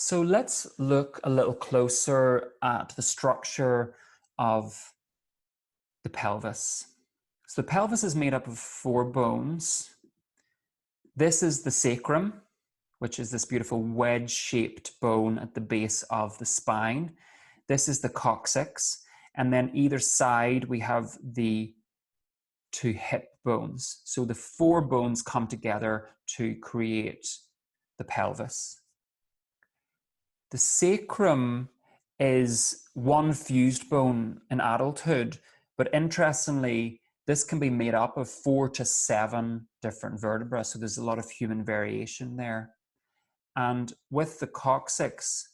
So let's look a little closer at the structure of the pelvis. So the pelvis is made up of four bones. This is the sacrum, which is this beautiful wedge-shaped bone at the base of the spine. This is the coccyx, and then either side we have the two hip bones. So the four bones come together to create the pelvis. The sacrum is one fused bone in adulthood, but interestingly, this can be made up of 4 to 7 different vertebrae, so there's a lot of human variation there. And with the coccyx,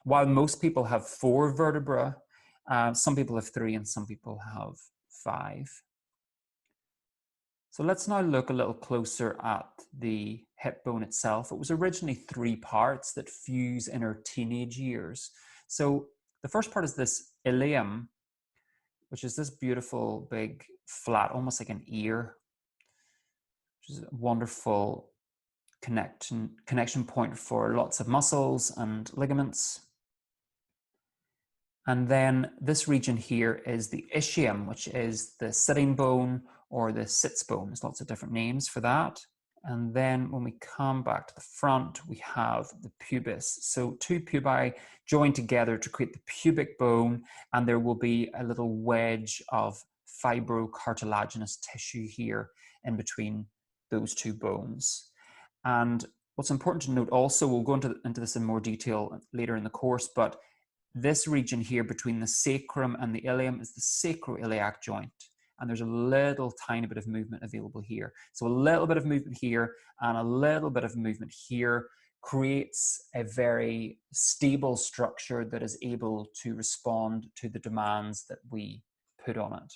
while most people have 4 vertebrae, some people have 3 and some people have 5. So let's now look a little closer at the hip bone itself. It was originally 3 parts that fuse in our teenage years. So the first part is this ilium, which is this beautiful big flat, almost like an ear, which is a wonderful connection point for lots of muscles and ligaments. And then this region here is the ischium, which is the sitting bone or the sits bone. There's lots of different names for that. And then when we come back to the front, we have the pubis. So 2 pubi join together to create the pubic bone, and there will be a little wedge of fibrocartilaginous tissue here in between those 2 bones. And what's important to note also, we'll go into this in more detail later in the course, but this region here between the sacrum and the ilium is the sacroiliac joint. And there's a little tiny bit of movement available here. So a little bit of movement here and a little bit of movement here creates a very stable structure that is able to respond to the demands that we put on it.